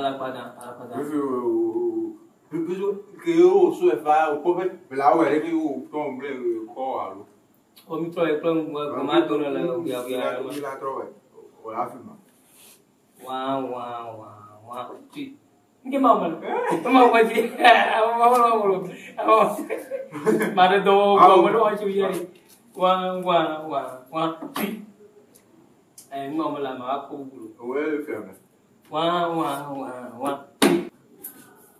la pada. Que eu sou o povo lá o que o tombe o alo. O mi troye plan ma do na la ya. La troye. O la firma. Wa. Ti. Nge ma ma. Ma wa ti. Ma de do go do chu ye. Wa. Ti. Ai mo ma la ma ko bu. O é firma. Wa.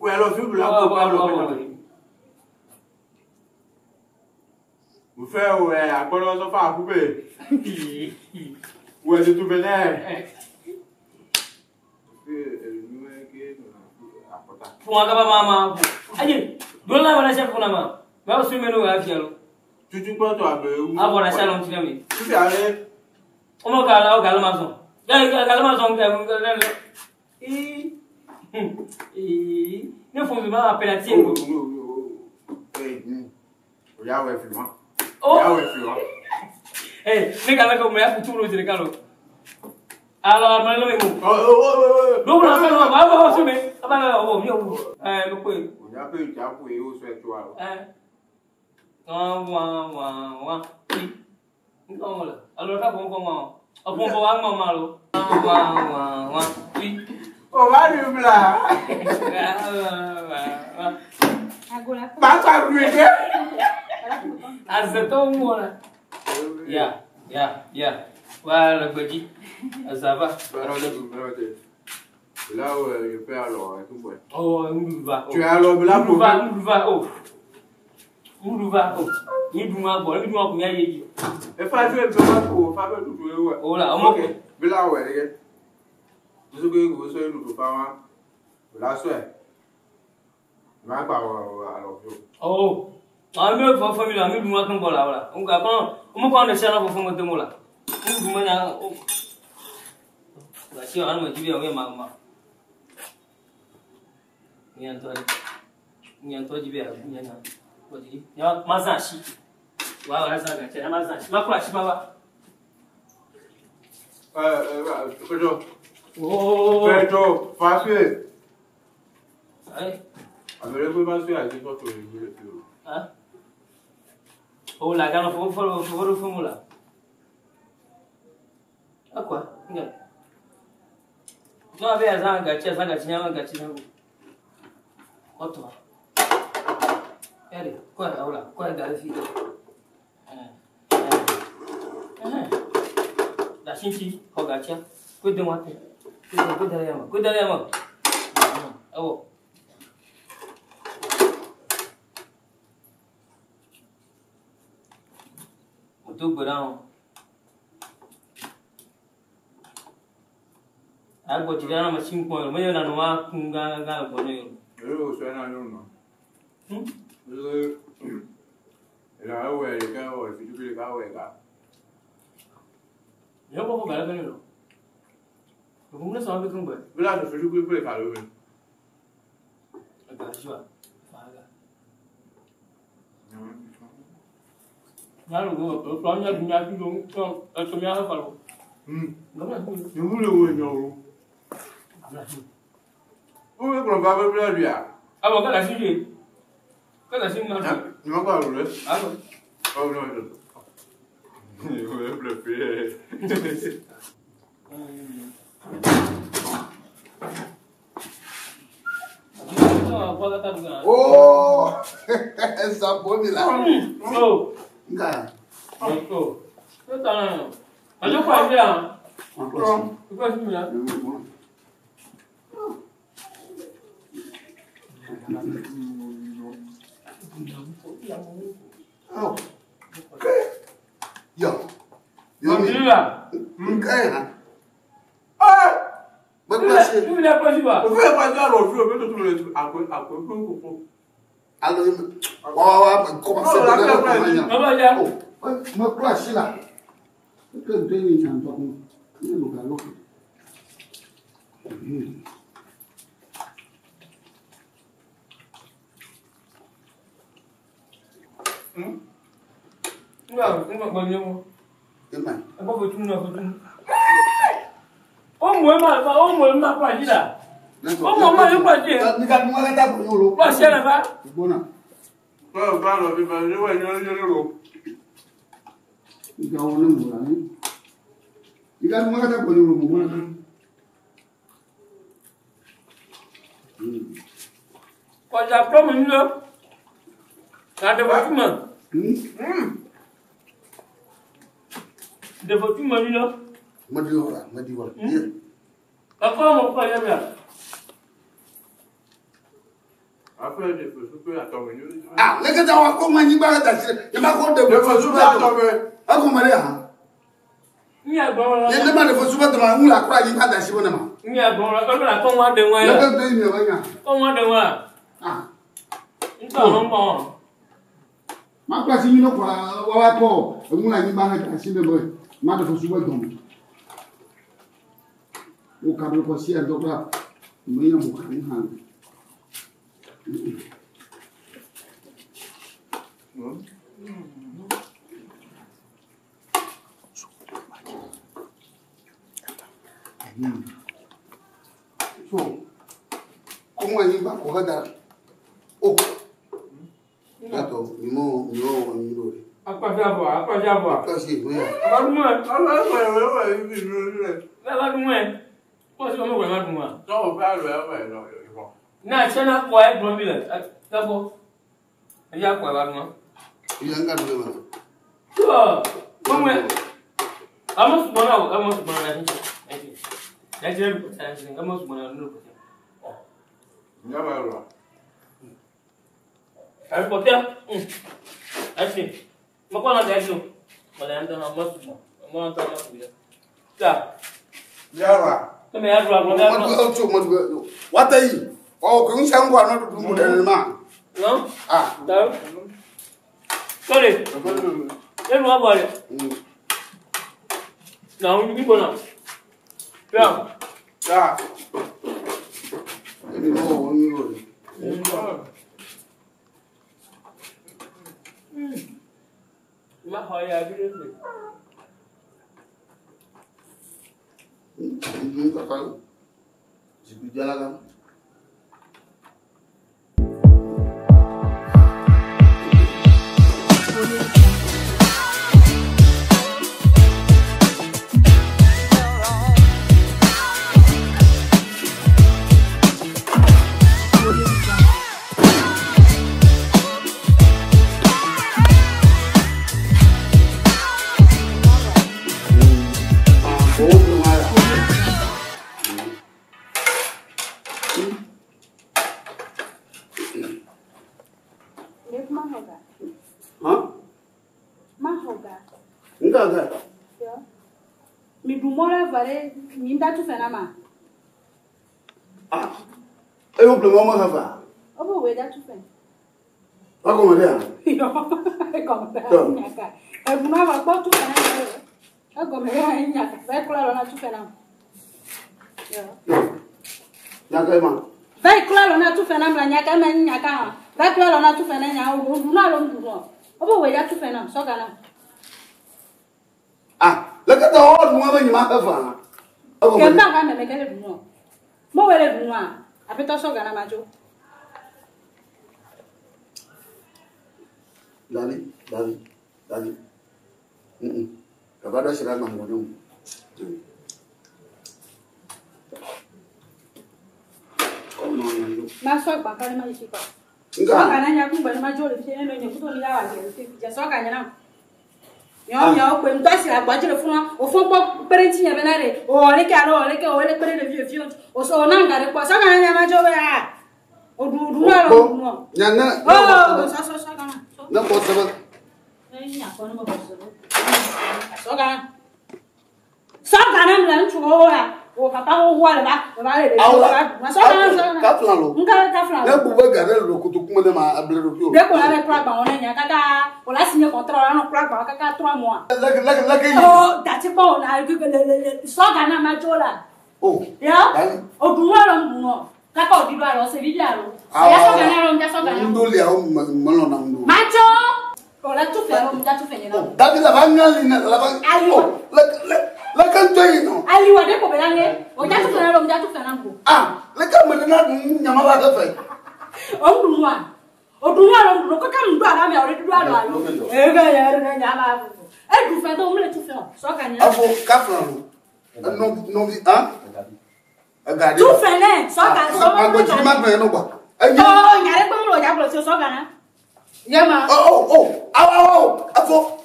O elo firma lá o o ferro é agora eu só faço bem. O é de tu vené. Puanga ba mama. Aje, dola wala chef kunama. Ba su menu ga fialo. Tutu kwa to abe. Abora salon tinami. Tu ale. Omo kala o kala mason. Kala mason ka. Ne font pas appeler o ya we firma. Ya we firma. Ne kala ko me afu tulo jere kalo. Alors, ma lome mo. No na pelo ma ba so me. Aba o mi o. Mo ko. O ya pe ja pu e o so e to aro. Wa. Ngo la. Alors ka ko ma. O pon bo wa ma lo. Wa. O va ni bla. Agora. Passa ruide. Azetou mora. Ya. Voilà, petit. Ça va. Là où je fais alors, tout bon. Oh, on va. Tu es alors là pour Moulouva. Il doit boire, il doit combien il et faire jouer pour faire tout jouer. Oh là, ok. Là où elle est. Vous savez que vous soyez nous pas là soit. Ma pas alors. Oh. Ah mais faut famille là, mais doit qu'on là voilà. On va quand on essaie là pour faire mon là. On doit na. Là si on me dit bien ma. Nyanto jibe nyana. Odi. Ya mazashi. Wa wala sanga cha mazashi. Makula shi baba. Pedro. Oh. Pedro, facile. Ai. Alors vous pensez à dire que Hein? Oh la gana faut formula. À quoi? Regarde. Non avec zanga nyama gachi nangu. Otwa. Allez, quoi là? Quoi dans la fille? La chinchi, regarde. Quoi de moi? Quoi derrière moi? Ah bon. Tout grand. Agora tirando uma 5 anos, mas eu não vou com ganga bonito. Eu sou não. Ela o ele que o filho que ele Eu vou jogar bonito. Eu vou começar a ver como vai. Lá no filho que ele caro. Agora já. Fala. Claro, eu só minha aqui não, eu sou minha falou. Não é ruim. Eu não. O que não vai ver ali ah. Ah, mas cara assim. Cara assim não. Não vai ver. Ah, oh não. Eu prefiro. Oh, essa bomba lá. Oh. Enggak. Oh. Itu tanah. Ayo Pak dia. Itu semua. Oh. Yo. Yo ni. Enggak. Ah! Bagus. Tu bila apa sih, Pak? O fẹ́ pa já lọ fún o tó lè àpò kókó. Alo. Wah, kok masih ada namanya. Apa aja? Mau kelas lah. Itu ini cantik. Ini bukan lo. Enggak banyak mo. Gimana? Apa betul? Oh, mau apa sih dah? Oh, maman, je crois que Ni ka duma ka ta ko yolo. quoi, c'est là-bas? Bona. Ba lo bi ba ni wa yo. Ni ka wona mo la ni. Ni ka duma ka ta ko yolo mo bona. Quand j'apprends mon nom, ça devrait tout de votre manino. Madi wala. Après, mon frère, bien. Après, je peux souper à ton menu. Ah, le ka wa ko mani ba ta se. Ya ba ko de Je souper à ton menu. A ko mari ha. Ni a bon là. Ye de ma de fo suba to ma ngula kura yi ka da si bona ma. Ni a bon là, comme la tombe de moi. Le ka de ni wa nya. Tombe de moi. Ah. Non, non. Ma kwa si ni no kwa wa ko ngula yi ba ka si be boy. Ma de fo suba to. O ka do ko si a do ka. Mo ya mo ka ni ha. So, como aí vai correr da oh, gato, mimo, Après, j'avoir. quase, não é? Agora não é. Non, Agora não é. Posso comer o agora não é. on va le non. Não, você não pode, não me lembra. Tá bom. Já pode agora não. E anga do meu. Como é? Vamos morar a gente. Já tirei o processo, vamos morar no processo. Non, va là. Aí poter. Assim. Mas quando é isso? Olha, então vamos tá. Já va. Também é agora, What aí? Oh, que uns são guarda do mundo dele, mano. não? Ah, Tá. Sorry. Eu não vou. Não, não vou não. Tá. Já. ele não. Mas olha, beleza. Nunca caiu. Se pedir lá, eu problema uma cava. Eu vou ver da tu fen. Vai comer ah? É como tá. É uma vai para tu fen. É como é nha. Vai claro na tu fen não. Já cai mano. Vai claro na tu fen não nha cá mas nha cá. Vai claro na tu fen nha o não. Eu vou ver da tu fen não, só cá não. Ah, lá que tá hora uma vez mais cava. Que tá cá me quer do não. Mo ver do não. Apeta só cá na majo. Dali. Kepada sirat manggunung. Oh no. Masuk bakal mai sih kok. Enggak. Só cá na aku bani majo le sini no nyaku to ni ya wa le. Já só cá na. Nyo ko mto asira gbaje le fun o fun po parenti nya benare. O le ka lo le ke o le pere le vieux. O so na ngare ko só cá na majo we a. O du na lo no. Nyana. Oh, só cá na. Na ko sabab. Nya ko no ba so. Só cá. Só cá na mlan chuo ya. O papa o wa le ba le. Ma só cá na. Ka plan lo. Nka ka flan. Na bu ba gare lo kutu kuma de ma abler ro. De ko la be kura ba ona nya kaka. O la signer contrat la no kura ba kaka 3 mois. Laka. Oh, dati pa ona que le só cá na majo la. Oh. Ya? O duwa lo no. Kaka o di do aro se vi aro. Ya só cá na lo, ya só cá na. Ndo le o malo na ndo. Macho! Ko la tu fe lo, ya tu fe ni na. Dati la bangali na la bang. Ayo. La Lekan toyi no. Ali wa de ko belange. O ja tu fena lo, ja tu fena ko. Ah, lekan me na nyama ba ka fe. O dunwa. O dunwa lo ko kam ndo ara me o de do alo alo. E ga ya re na nyama. E du fe do mo le tu fe. So ka nya. Afo ka fran lo. No bi ah. Regardez. Tu fena, so ka so mo. Agbo ji ma gbe no gba. Oh, nyare ko mo lo ja ko so ka na. Yema. Oh. Afo.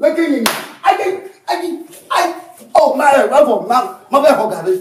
Lekin. Ai. Oh, my, ma be ho gari.